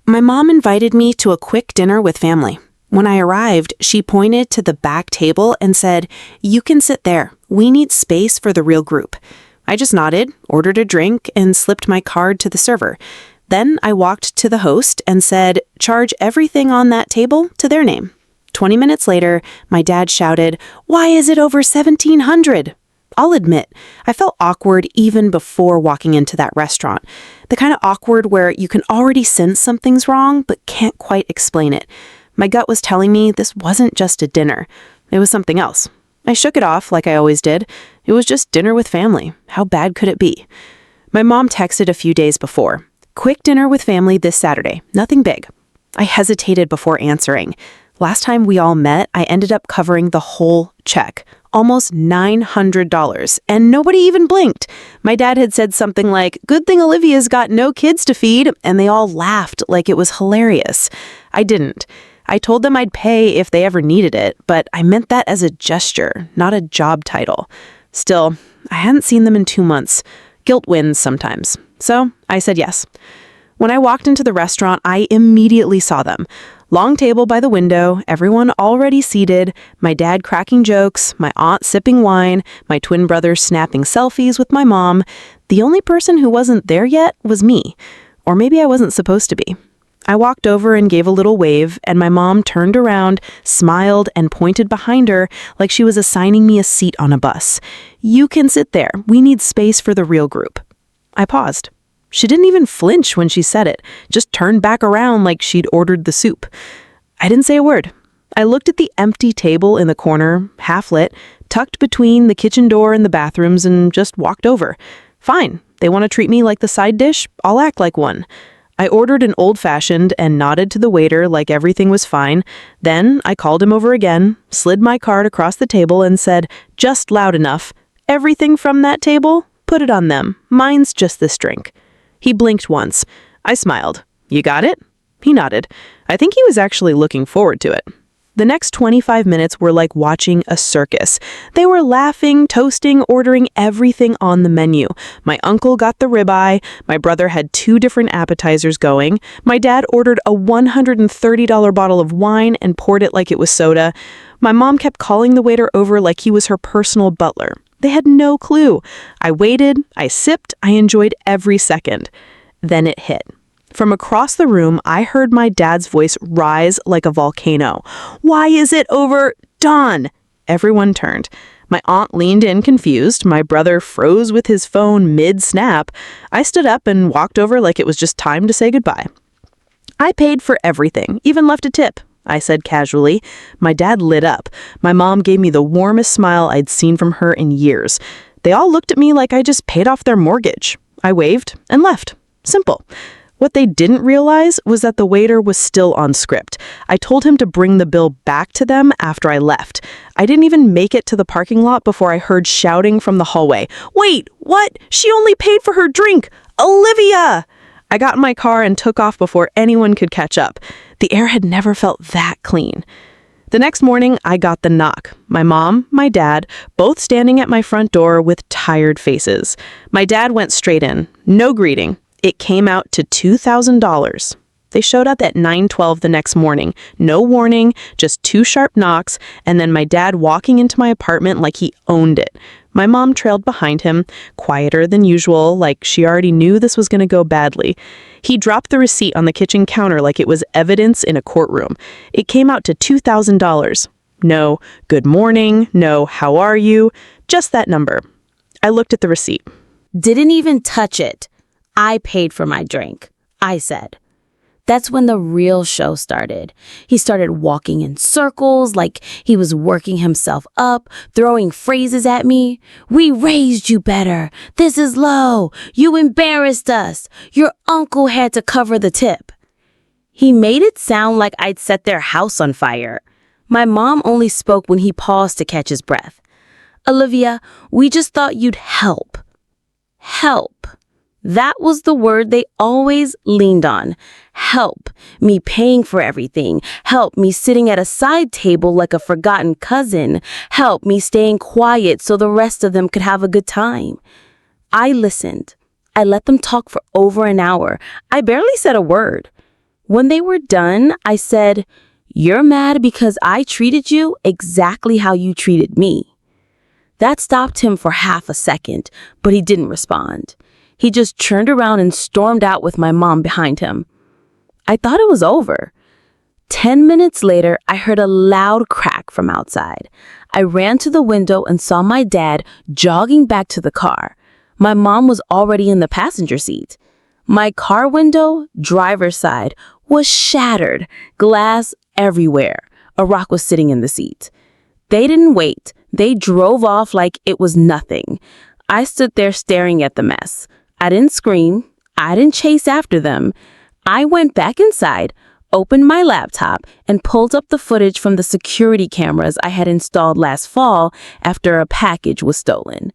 My mom invited me to a quick dinner with family. When I arrived, she pointed to the back table and said, "You can sit there. We need space for the real group." I just nodded, ordered a drink, and slipped my card to the server. Then I walked to the host and said, "Charge everything on that table to their name." 20 minutes later, my dad shouted, "Why is it over $1,700? I'll admit, I felt awkward even before walking into that restaurant. The kind of awkward where you can already sense something's wrong, but can't quite explain it. My gut was telling me this wasn't just a dinner. It was something else. I shook it off like I always did. It was just dinner with family. How bad could it be? My mom texted a few days before. "Quick dinner with family this Saturday. Nothing big." I hesitated before answering. Last time we all met, I ended up covering the whole check, almost $900, and nobody even blinked. My dad had said something like, "Good thing Olivia's got no kids to feed," and they all laughed like it was hilarious. I didn't. I told them I'd pay if they ever needed it, but I meant that as a gesture, not a job title. Still, I hadn't seen them in 2 months. Guilt wins sometimes. So I said yes. When I walked into the restaurant, I immediately saw them. Long table by the window, everyone already seated, my dad cracking jokes, my aunt sipping wine, my twin brother snapping selfies with my mom. The only person who wasn't there yet was me. Or maybe I wasn't supposed to be. I walked over and gave a little wave, and my mom turned around, smiled, and pointed behind her like she was assigning me a seat on a bus. "You can sit there. We need space for the real group." I paused. She didn't even flinch when she said it, just turned back around like she'd ordered the soup. I didn't say a word. I looked at the empty table in the corner, half lit, tucked between the kitchen door and the bathrooms, and just walked over. Fine, they want to treat me like the side dish, I'll act like one. I ordered an old-fashioned and nodded to the waiter like everything was fine. Then I called him over again, slid my card across the table, and said, just loud enough, "Everything from that table? Put it on them. Mine's just this drink." He blinked once. I smiled. "You got it?" He nodded. I think he was actually looking forward to it. The next 25 minutes were like watching a circus. They were laughing, toasting, ordering everything on the menu. My uncle got the ribeye. My brother had 2 different appetizers going. My dad ordered a $130 bottle of wine and poured it like it was soda. My mom kept calling the waiter over like he was her personal butler. They had no clue. I waited, I sipped, I enjoyed every second. Then it hit. From across the room, I heard my dad's voice rise like a volcano. "Why is it over? Dawn!" Everyone turned. My aunt leaned in confused. My brother froze with his phone mid-snap. I stood up and walked over like it was just time to say goodbye. "I paid for everything, even left a tip," I said casually. My dad lit up. My mom gave me the warmest smile I'd seen from her in years. They all looked at me like I just paid off their mortgage. I waved and left. Simple. What they didn't realize was that the waiter was still on script. I told him to bring the bill back to them after I left. I didn't even make it to the parking lot before I heard shouting from the hallway. "Wait, what? She only paid for her drink! Olivia!" I got in my car and took off before anyone could catch up. The air had never felt that clean. The next morning, I got the knock. My mom, my dad, both standing at my front door with tired faces. My dad went straight in. No greeting. It came out to $2,000. They showed up at 9:12 the next morning. No warning, just 2 sharp knocks, and then my dad walking into my apartment like he owned it. My mom trailed behind him, quieter than usual, like she already knew this was going to go badly. He dropped the receipt on the kitchen counter like it was evidence in a courtroom. It came out to $2,000. No, "Good morning," no, "How are you?" Just that number. I looked at the receipt. "Didn't even touch it. I paid for my drink," I said. That's when the real show started. He started walking in circles like he was working himself up, throwing phrases at me. "We raised you better. This is low. You embarrassed us. Your uncle had to cover the tip." He made it sound like I'd set their house on fire. My mom only spoke when he paused to catch his breath. "Olivia, we just thought you'd help." Help. That was the word they always leaned on. Help. Me paying for everything. Help me sitting at a side table like a forgotten cousin. Help me staying quiet so the rest of them could have a good time. I listened. I let them talk for over an hour. I barely said a word. When they were done, I said, "You're mad because I treated you exactly how you treated me." That stopped him for half a second, but he didn't respond. He just turned around and stormed out with my mom behind him. I thought it was over. 10 minutes later, I heard a loud crack from outside. I ran to the window and saw my dad jogging back to the car. My mom was already in the passenger seat. My car window, driver's side, was shattered, glass everywhere. A rock was sitting in the seat. They didn't wait. They drove off like it was nothing. I stood there staring at the mess. I didn't scream. I didn't chase after them. I went back inside, opened my laptop, and pulled up the footage from the security cameras I had installed last fall after a package was stolen.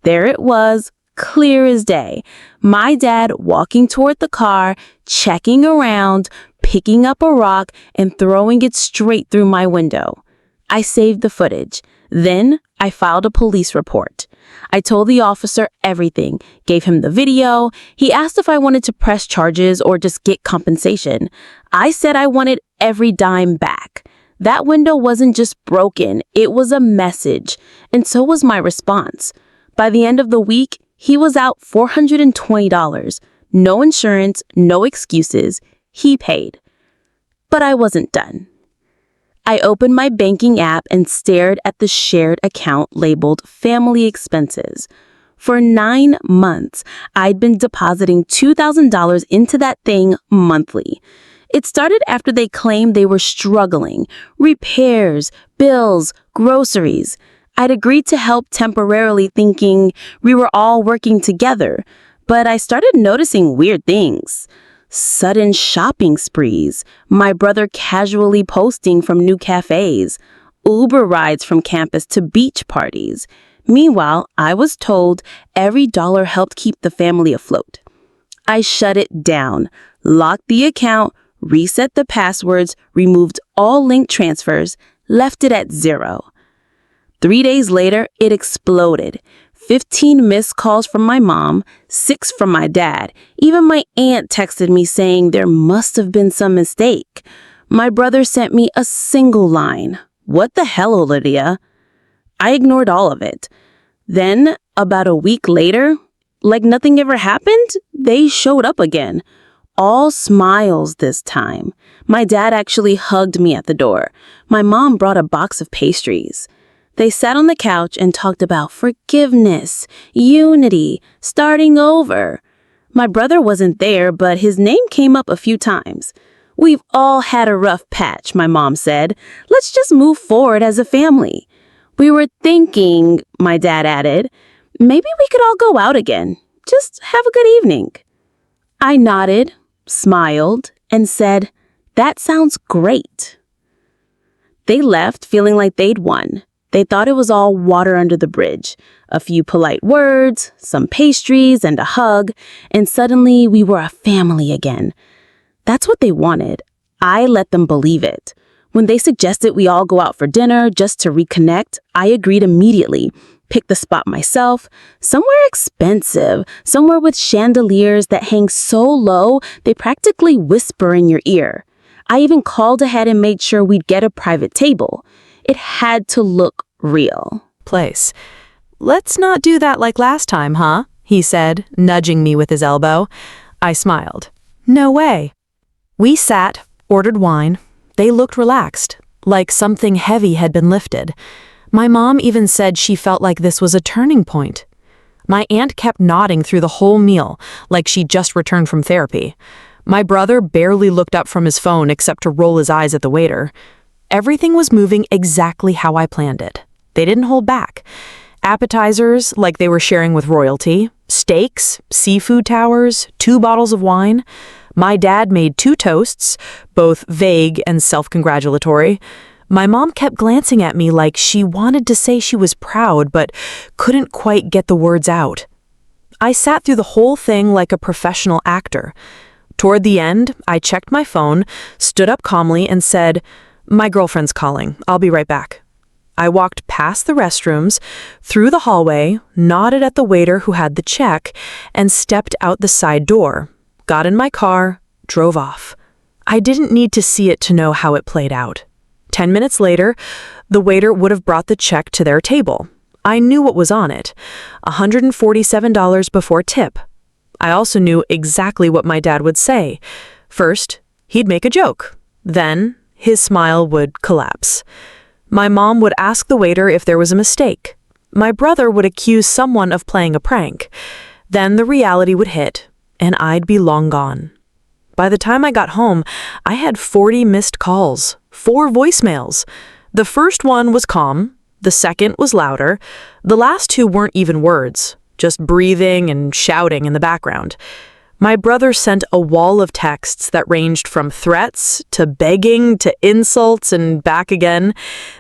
There it was, clear as day. My dad walking toward the car, checking around, picking up a rock, and throwing it straight through my window. I saved the footage. Then I filed a police report. I told the officer everything, gave him the video. He asked if I wanted to press charges or just get compensation. I said I wanted every dime back. That window wasn't just broken, it was a message. And so was my response. By the end of the week, he was out $420. No insurance, no excuses. He paid. But I wasn't done. I opened my banking app and stared at the shared account labeled Family Expenses. For 9 months, I'd been depositing $2,000 into that thing monthly. It started after they claimed they were struggling. Repairs, bills, groceries. I'd agreed to help temporarily, thinking we were all working together. But I started noticing weird things. Sudden shopping sprees, my brother casually posting from new cafes, Uber rides from campus to beach parties. Meanwhile, I was told every dollar helped keep the family afloat. I shut it down, locked the account, reset the passwords, removed all link transfers, left it at 0. 3 days later, it exploded. 15 missed calls from my mom, 6 from my dad. Even my aunt texted me saying there must have been some mistake. My brother sent me a single line. "What the hell, Olivia?" I ignored all of it. Then, about a week later, like nothing ever happened, they showed up again. All smiles this time. My dad actually hugged me at the door. My mom brought a box of pastries. They sat on the couch and talked about forgiveness, unity, starting over. My brother wasn't there, but his name came up a few times. "We've all had a rough patch," my mom said. "Let's just move forward as a family." "We were thinking," my dad added, "maybe we could all go out again. Just have a good evening." I nodded, smiled, and said, "That sounds great." They left feeling like they'd won. They thought it was all water under the bridge. A few polite words, some pastries, and a hug, and suddenly we were a family again. That's what they wanted. I let them believe it. When they suggested we all go out for dinner just to reconnect, I agreed immediately. Picked the spot myself, somewhere expensive, somewhere with chandeliers that hang so low they practically whisper in your ear. I even called ahead and made sure we'd get a private table. It had to look real. Place. "Let's not do that like last time, huh?" he said, nudging me with his elbow. I smiled. "No way." We sat, ordered wine. They looked relaxed, like something heavy had been lifted. My mom even said she felt like this was a turning point. My aunt kept nodding through the whole meal, like she'd just returned from therapy. My brother barely looked up from his phone except to roll his eyes at the waiter. Everything was moving exactly how I planned it. They didn't hold back. Appetizers, like they were sharing with royalty. Steaks, seafood towers, 2 bottles of wine. My dad made 2 toasts, both vague and self-congratulatory. My mom kept glancing at me like she wanted to say she was proud, but couldn't quite get the words out. I sat through the whole thing like a professional actor. Toward the end, I checked my phone, stood up calmly, and said, "My girlfriend's calling. I'll be right back." I walked past the restrooms, through the hallway, nodded at the waiter who had the check, and stepped out the side door, got in my car, drove off. I didn't need to see it to know how it played out. 10 minutes later, the waiter would have brought the check to their table. I knew what was on it, $147 before tip. I also knew exactly what my dad would say. First, he'd make a joke. Then, his smile would collapse. My mom would ask the waiter if there was a mistake. My brother would accuse someone of playing a prank. Then the reality would hit, and I'd be long gone. By the time I got home, I had 40 missed calls, 4 voicemails. The first one was calm, the second was louder, the last 2 weren't even words, just breathing and shouting in the background. My brother sent a wall of texts that ranged from threats to begging to insults and back again.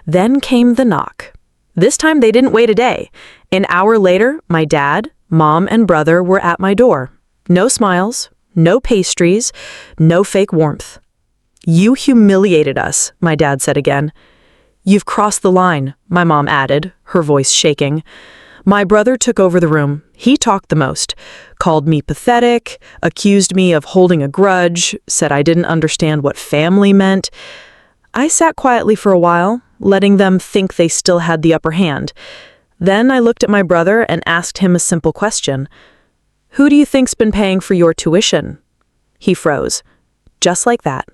Then came the knock. This time they didn't wait a day. An hour later, my dad, mom, and brother were at my door. No smiles, no pastries, no fake warmth. "You humiliated us," my dad said again. "You've crossed the line," my mom added, her voice shaking. My brother took over the room. He talked the most, called me pathetic, accused me of holding a grudge, said I didn't understand what family meant. I sat quietly for a while, letting them think they still had the upper hand. Then I looked at my brother and asked him a simple question. "Who do you think's been paying for your tuition?" He froze. Just like that.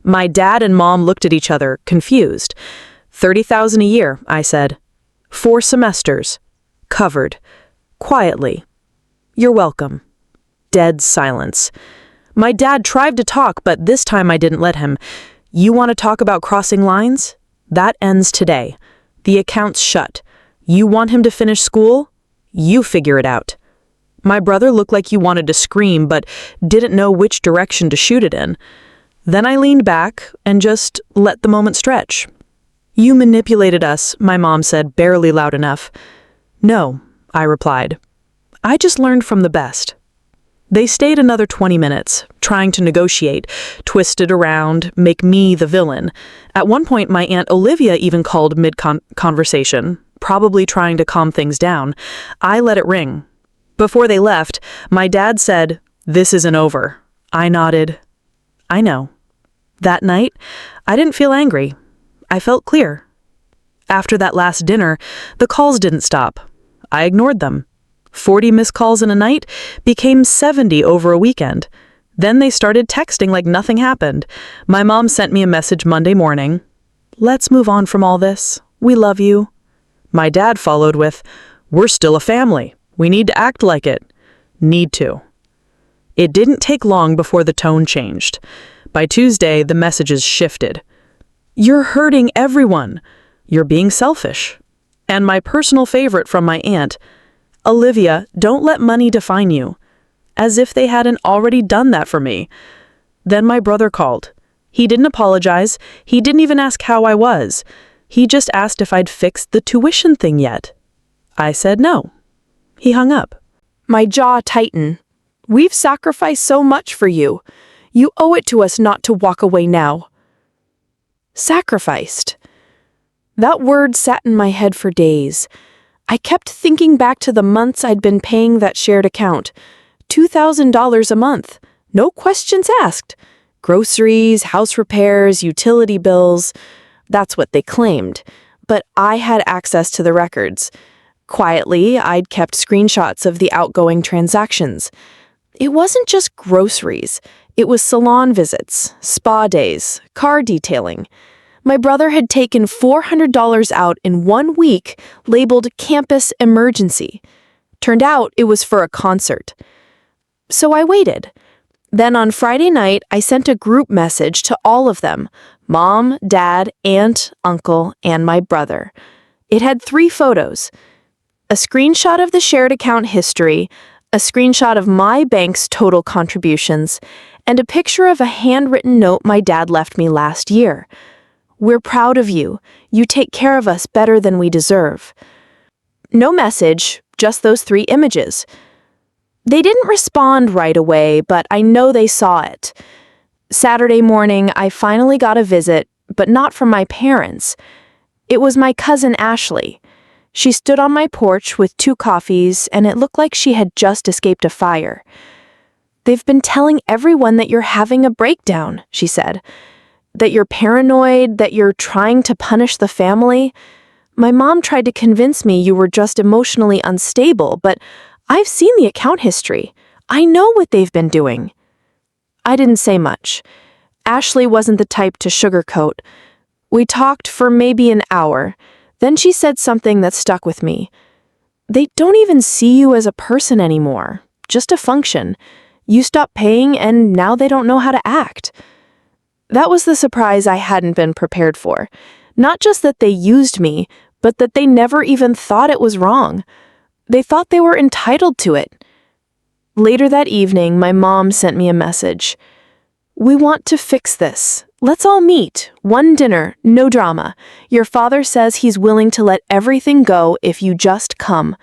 My dad and mom looked at each other, confused. $30,000 a year, I said. 4 semesters. Covered. Quietly. "You're welcome." Dead silence. My dad tried to talk, but this time I didn't let him. "You want to talk about crossing lines? That ends today. The account's shut. You want him to finish school? You figure it out." My brother looked like he wanted to scream, but didn't know which direction to shoot it in. Then I leaned back and just let the moment stretch. "You manipulated us," my mom said, barely loud enough. "No," I replied. "I just learned from the best." They stayed another 20 minutes, trying to negotiate, twist it around, make me the villain. At one point, my Aunt Olivia even called mid-conversation, probably trying to calm things down. I let it ring. Before they left, my dad said, "This isn't over." I nodded. "I know." That night, I didn't feel angry. I felt clear. After that last dinner, the calls didn't stop. I ignored them. 40 missed calls in a night became 70 over a weekend. Then they started texting like nothing happened. My mom sent me a message Monday morning. "Let's move on from all this. We love you." My dad followed with, "We're still a family. We need to act like it." Need to. It didn't take long before the tone changed. By Tuesday, the messages shifted. "You're hurting everyone. You're being selfish." And my personal favorite from my aunt, "Olivia, don't let money define you." As if they hadn't already done that for me. Then my brother called. He didn't apologize. He didn't even ask how I was. He just asked if I'd fixed the tuition thing yet. I said no. He hung up. My jaw tightened. "We've sacrificed so much for you. You owe it to us not to walk away now." Sacrificed. That word sat in my head for days. I kept thinking back to the months I'd been paying that shared account. $2,000 a month. No questions asked. Groceries, house repairs, utility bills. That's what they claimed. But I had access to the records. Quietly, I'd kept screenshots of the outgoing transactions. It wasn't just groceries. It was salon visits, spa days, car detailing. My brother had taken $400 out in 1 week, labeled campus emergency. Turned out it was for a concert. So I waited. Then on Friday night, I sent a group message to all of them: mom, dad, aunt, uncle, and my brother. It had 3 photos. A screenshot of the shared account history, a screenshot of my bank's total contributions, and a picture of a handwritten note my dad left me last year. "We're proud of you. You take care of us better than we deserve." No message, just those 3 images. They didn't respond right away, but I know they saw it. Saturday morning, I finally got a visit, but not from my parents. It was my cousin Ashley. She stood on my porch with 2 coffees, and it looked like she had just escaped a fire. They've been telling everyone that you're having a breakdown, she said. That you're paranoid, that you're trying to punish the family. My mom tried to convince me you were just emotionally unstable, but I've seen the account history. I know what they've been doing. I didn't say much. Ashley wasn't the type to sugarcoat. We talked for maybe an hour. Then she said something that stuck with me. They don't even see you as a person anymore, just a function. You stopped paying and now they don't know how to act. That was the surprise I hadn't been prepared for. Not just that they used me, but that they never even thought it was wrong. They thought they were entitled to it. Later that evening, my mom sent me a message. We want to fix this. Let's all meet. One dinner, no drama. Your father says he's willing to let everything go if you just come.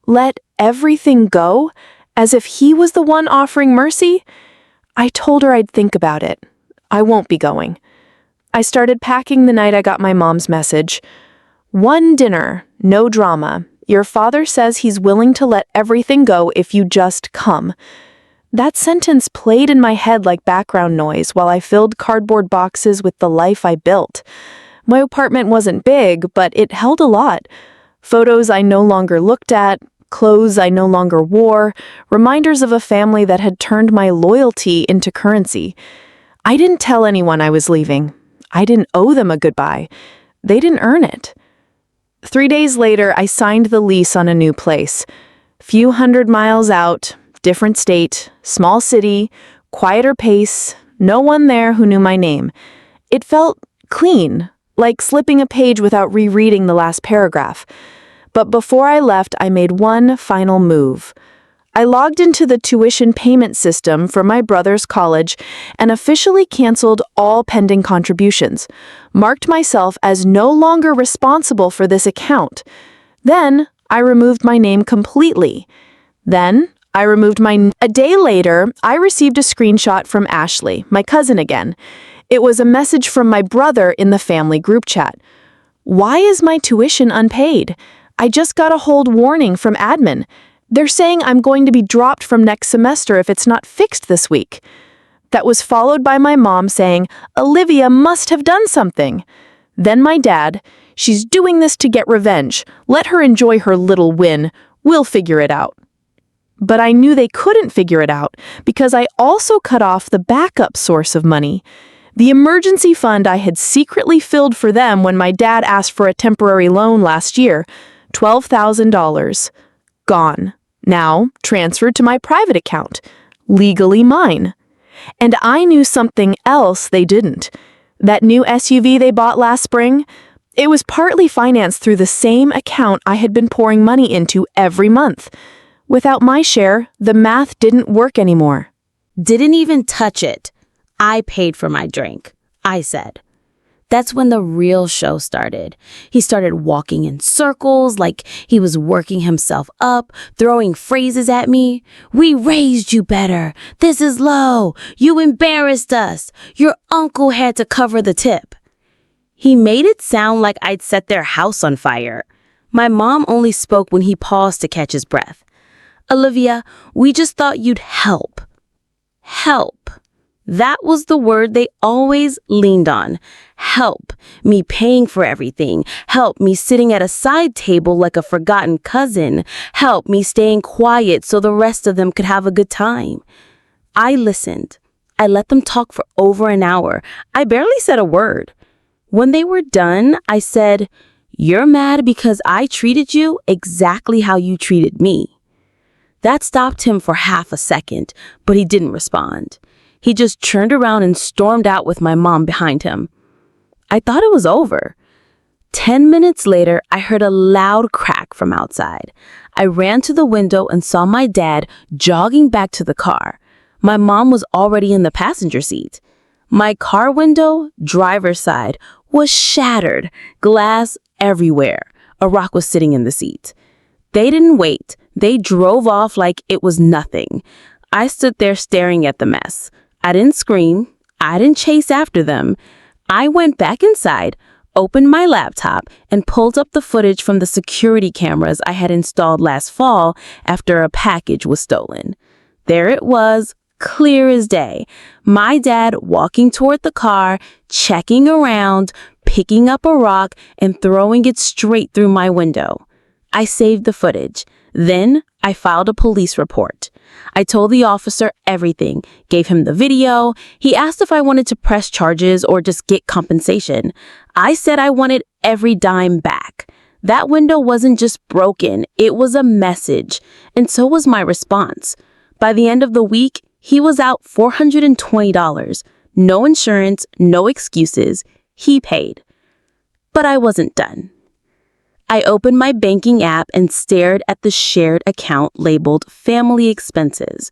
Let everything go? As if he was the one offering mercy? I told her I'd think about it. I won't be going. I started packing the night I got my mom's message. One dinner, no drama. Your father says he's willing to let everything go if you just come. That sentence played in my head like background noise while I filled cardboard boxes with the life I built. My apartment wasn't big, but it held a lot. Photos I no longer looked at, clothes I no longer wore, reminders of a family that had turned my loyalty into currency. I didn't tell anyone I was leaving. I didn't owe them a goodbye. They didn't earn it. 3 days later, I signed the lease on a new place. Few hundred miles out, different state, small city, quieter pace, no one there who knew my name. It felt clean, like slipping a page without rereading the last paragraph. But before I left, I made one final move. I logged into the tuition payment system for my brother's college and officially canceled all pending contributions, marked myself as no longer responsible for this account. Then, I removed my name completely. A day later, I received a screenshot from Ashley, my cousin again. It was a message from my brother in the family group chat. Why is my tuition unpaid? I just got a hold warning from admin. They're saying I'm going to be dropped from next semester if it's not fixed this week. That was followed by my mom saying, Olivia must have done something. Then my dad, she's doing this to get revenge. Let her enjoy her little win. We'll figure it out. But I knew they couldn't figure it out because I also cut off the backup source of money. The emergency fund I had secretly filled for them when my dad asked for a temporary loan last year, $12,000. Gone. Now transferred to my private account. Legally mine. And I knew something else they didn't. That new SUV they bought last spring, it was partly financed through the same account I had been pouring money into every month. Without my share, the math didn't work anymore. Didn't even touch it. I paid for my drink, I said. That's when the real show started. He started walking in circles like he was working himself up, throwing phrases at me. We raised you better. This is low. You embarrassed us. Your uncle had to cover the tip. He made it sound like I'd set their house on fire. My mom only spoke when he paused to catch his breath. Olivia, we just thought you'd help. Help. That was the word they always leaned on. Help. Me paying for everything. Help me sitting at a side table like a forgotten cousin. Help me staying quiet so the rest of them could have a good time. I listened. I let them talk for over an hour. I barely said a word. When they were done, I said, "You're mad because I treated you exactly how you treated me." That stopped him for half a second, but he didn't respond. He just turned around and stormed out with my mom behind him. I thought it was over. 10 minutes later, I heard a loud crack from outside. I ran to the window and saw my dad jogging back to the car. My mom was already in the passenger seat. My car window, driver's side, was shattered, glass everywhere. A rock was sitting in the seat. They didn't wait. They drove off like it was nothing. I stood there staring at the mess. I didn't scream. I didn't chase after them. I went back inside, opened my laptop, and pulled up the footage from the security cameras I had installed last fall after a package was stolen. There it was, clear as day. My dad walking toward the car, checking around, picking up a rock, and throwing it straight through my window. I saved the footage. Then I filed a police report. I told the officer everything, gave him the video. He asked if I wanted to press charges or just get compensation. I said I wanted every dime back. That window wasn't just broken, it was a message. And so was my response. By the end of the week, he was out $420. No insurance, no excuses. He paid. But I wasn't done. I opened my banking app and stared at the shared account labeled Family Expenses.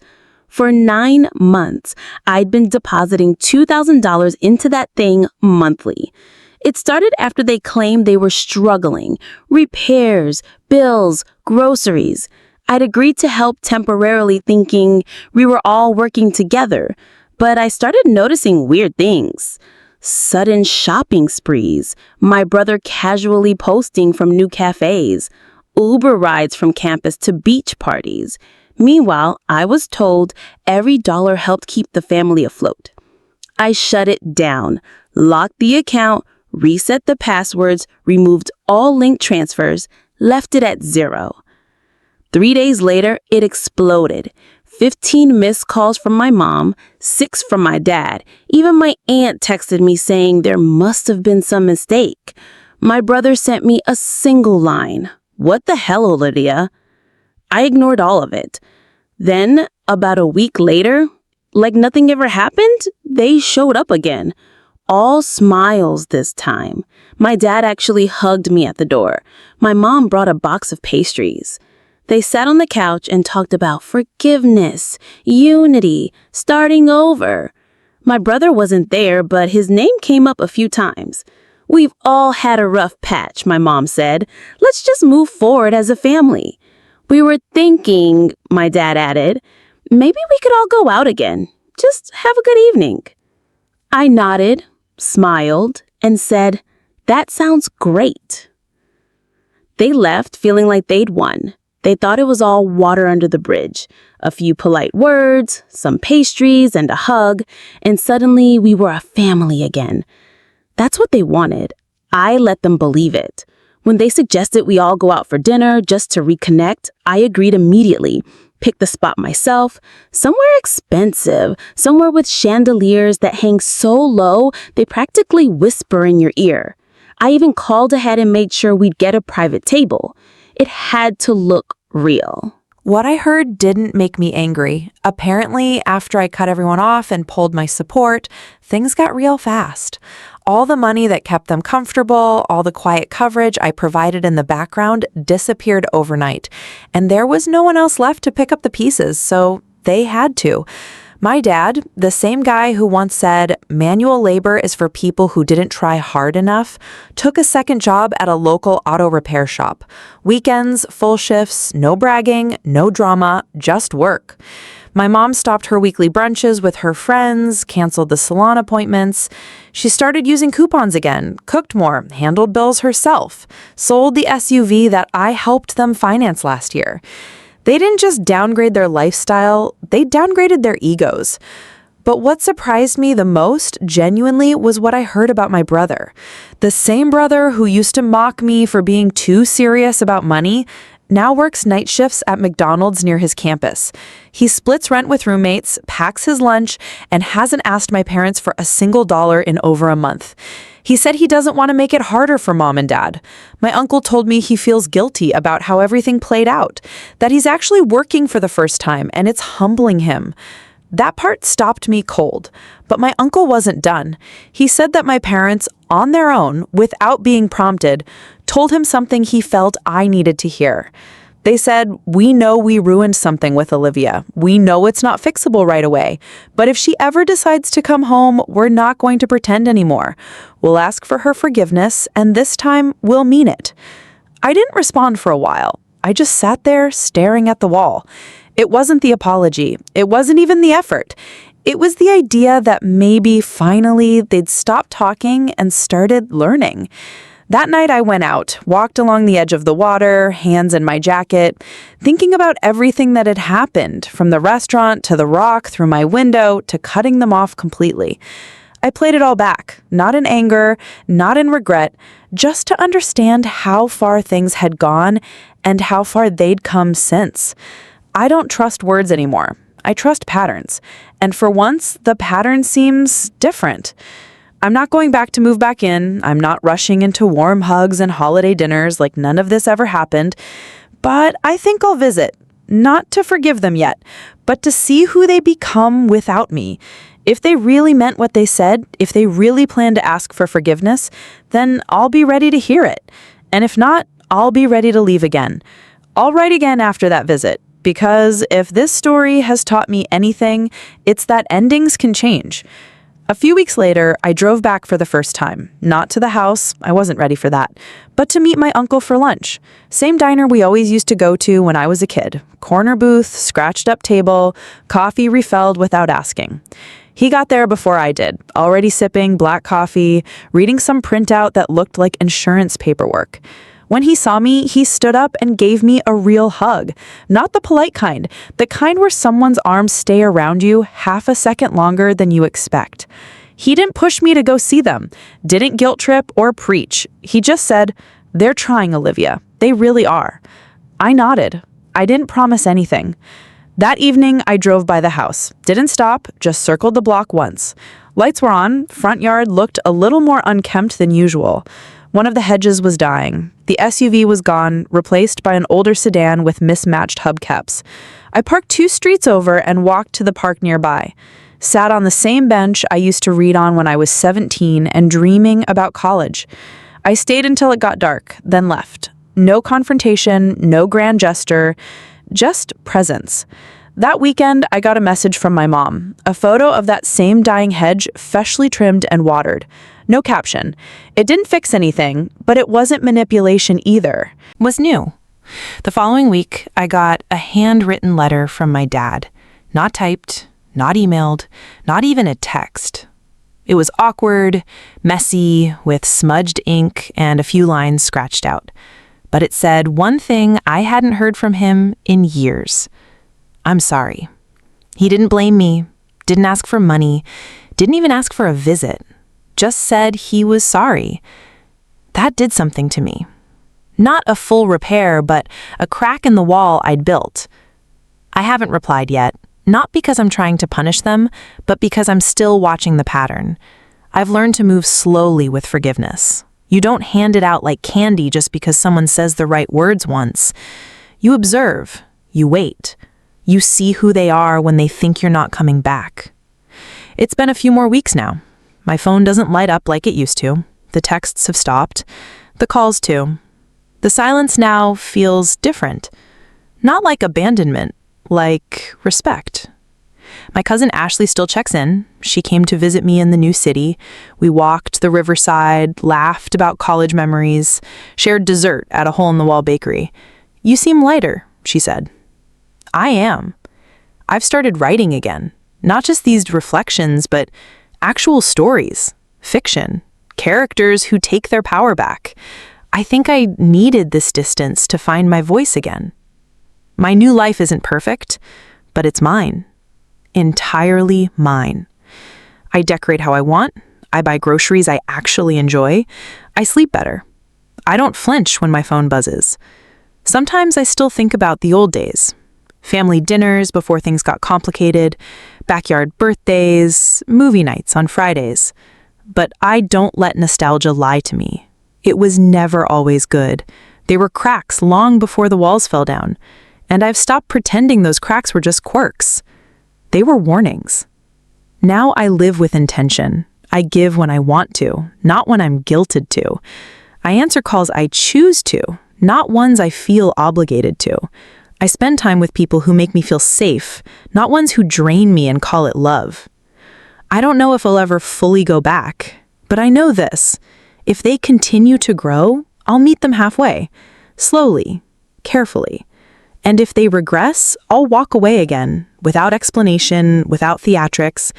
For 9 months, I'd been depositing $2,000 into that thing monthly. It started after they claimed they were struggling. Repairs, bills, groceries. I'd agreed to help temporarily thinking we were all working together, but I started noticing weird things. Sudden shopping sprees, my brother casually posting from new cafes, Uber rides from campus to beach parties. Meanwhile, I was told every dollar helped keep the family afloat. I shut it down, locked the account, reset the passwords, removed all link transfers, left it at 0. 3 days later, it exploded. 15 missed calls from my mom, 6 from my dad. Even my aunt texted me saying there must have been some mistake. My brother sent me a single line. "What the hell, Olivia?" I ignored all of it. Then, about a week later, like nothing ever happened, they showed up again. All smiles this time. My dad actually hugged me at the door. My mom brought a box of pastries. They sat on the couch and talked about forgiveness, unity, starting over. My brother wasn't there, but his name came up a few times. "We've all had a rough patch," my mom said. "Let's just move forward as a family." "We were thinking," my dad added, "maybe we could all go out again. Just have a good evening." I nodded, smiled, and said, "That sounds great." They left feeling like they'd won. They thought it was all water under the bridge. A few polite words, some pastries, and a hug, and suddenly we were a family again. That's what they wanted. I let them believe it. When they suggested we all go out for dinner just to reconnect, I agreed immediately. Picked the spot myself, somewhere expensive, somewhere with chandeliers that hang so low they practically whisper in your ear. I even called ahead and made sure we'd get a private table. It had to look real. What I heard didn't make me angry. Apparently, after I cut everyone off and pulled my support, things got real fast. All the money that kept them comfortable, all the quiet coverage I provided in the background disappeared overnight. And there was no one else left to pick up the pieces, so they had to. My dad, the same guy who once said, "Manual labor is for people who didn't try hard enough," took a second job at a local auto repair shop. Weekends, full shifts, no bragging, no drama, just work. My mom stopped her weekly brunches with her friends, canceled the salon appointments. She started using coupons again, cooked more, handled bills herself, sold the SUV that I helped them finance last year. They didn't just downgrade their lifestyle, they downgraded their egos. But what surprised me the most, genuinely, was what I heard about my brother. The same brother who used to mock me for being too serious about money now works night shifts at McDonald's near his campus. He splits rent with roommates, packs his lunch, and hasn't asked my parents for a single dollar in over a month. He said he doesn't want to make it harder for mom and dad. My uncle told me he feels guilty about how everything played out, that he's actually working for the first time, and it's humbling him. That part stopped me cold, but my uncle wasn't done. He said that my parents, on their own, without being prompted, told him something he felt I needed to hear. They said, "We know we ruined something with Olivia. We know it's not fixable right away. But if she ever decides to come home, we're not going to pretend anymore. We'll ask for her forgiveness, and this time we'll mean it." I didn't respond for a while. I just sat there staring at the wall. It wasn't the apology. It wasn't even the effort. It was the idea that maybe finally they'd stop talking and started learning. That night I went out, walked along the edge of the water, hands in my jacket, thinking about everything that had happened, from the restaurant to the rock through my window to cutting them off completely. I played it all back, not in anger, not in regret, just to understand how far things had gone and how far they'd come since. I don't trust words anymore. I trust patterns. And for once, the pattern seems different. I'm not going back to move back in. I'm not rushing into warm hugs and holiday dinners like none of this ever happened. But I think I'll visit, not to forgive them yet, but to see who they become without me. If they really meant what they said, if they really plan to ask for forgiveness, then I'll be ready to hear it. And if not, I'll be ready to leave again. I'll write again after that visit, because if this story has taught me anything, it's that endings can change. A few weeks later, I drove back for the first time. Not to the house, I wasn't ready for that, but to meet my uncle for lunch. Same diner we always used to go to when I was a kid. Corner booth, scratched up table, coffee refilled without asking. He got there before I did, already sipping black coffee, reading some printout that looked like insurance paperwork. When he saw me, he stood up and gave me a real hug. Not the polite kind, the kind where someone's arms stay around you half a second longer than you expect. He didn't push me to go see them, didn't guilt trip or preach. He just said, "They're trying, Olivia. They really are." I nodded. I didn't promise anything. That evening, I drove by the house. Didn't stop, just circled the block once. Lights were on, front yard looked a little more unkempt than usual. One of the hedges was dying. The SUV was gone, replaced by an older sedan with mismatched hubcaps. I parked 2 streets over and walked to the park nearby. Sat on the same bench I used to read on when I was 17 and dreaming about college. I stayed until it got dark, then left. No confrontation, no grand gesture, just presence. That weekend, I got a message from my mom, a photo of that same dying hedge freshly trimmed and watered. No caption. It didn't fix anything, but it wasn't manipulation either. It was new. The following week, I got a handwritten letter from my dad. Not typed, not emailed, not even a text. It was awkward, messy, with smudged ink and a few lines scratched out. But it said one thing I hadn't heard from him in years. I'm sorry. He didn't blame me, didn't ask for money, didn't even ask for a visit. Just said he was sorry. That did something to me. Not a full repair, but a crack in the wall I'd built. I haven't replied yet, not because I'm trying to punish them, but because I'm still watching the pattern. I've learned to move slowly with forgiveness. You don't hand it out like candy just because someone says the right words once. You observe, you wait, you see who they are when they think you're not coming back. It's been a few more weeks now. My phone doesn't light up like it used to. The texts have stopped. The calls too. The silence now feels different. Not like abandonment, like respect. My cousin Ashley still checks in. She came to visit me in the new city. We walked the riverside, laughed about college memories, shared dessert at a hole-in-the-wall bakery. "You seem lighter," she said. I am. I've started writing again. Not just these reflections, but actual stories, fiction, characters who take their power back. I think I needed this distance to find my voice again. My new life isn't perfect, but it's mine. Entirely mine. I decorate how I want. I buy groceries I actually enjoy. I sleep better. I don't flinch when my phone buzzes. Sometimes I still think about the old days. Family dinners before things got complicated, backyard birthdays, movie nights on Fridays. But I don't let nostalgia lie to me. It was never always good. There were cracks long before the walls fell down. And I've stopped pretending those cracks were just quirks. They were warnings. Now I live with intention. I give when I want to, not when I'm guilted to. I answer calls I choose to, not ones I feel obligated to. I spend time with people who make me feel safe, not ones who drain me and call it love. I don't know if I'll ever fully go back, but I know this. If they continue to grow, I'll meet them halfway, slowly, carefully. And if they regress, I'll walk away again, without explanation, without theatrics,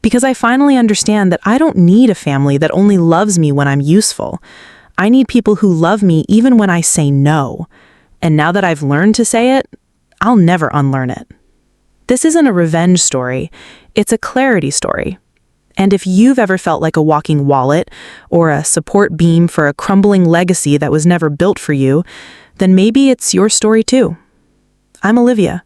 because I finally understand that I don't need a family that only loves me when I'm useful. I need people who love me even when I say no. And now that I've learned to say it, I'll never unlearn it. This isn't a revenge story, it's a clarity story. And if you've ever felt like a walking wallet or a support beam for a crumbling legacy that was never built for you, then maybe it's your story too. I'm Olivia.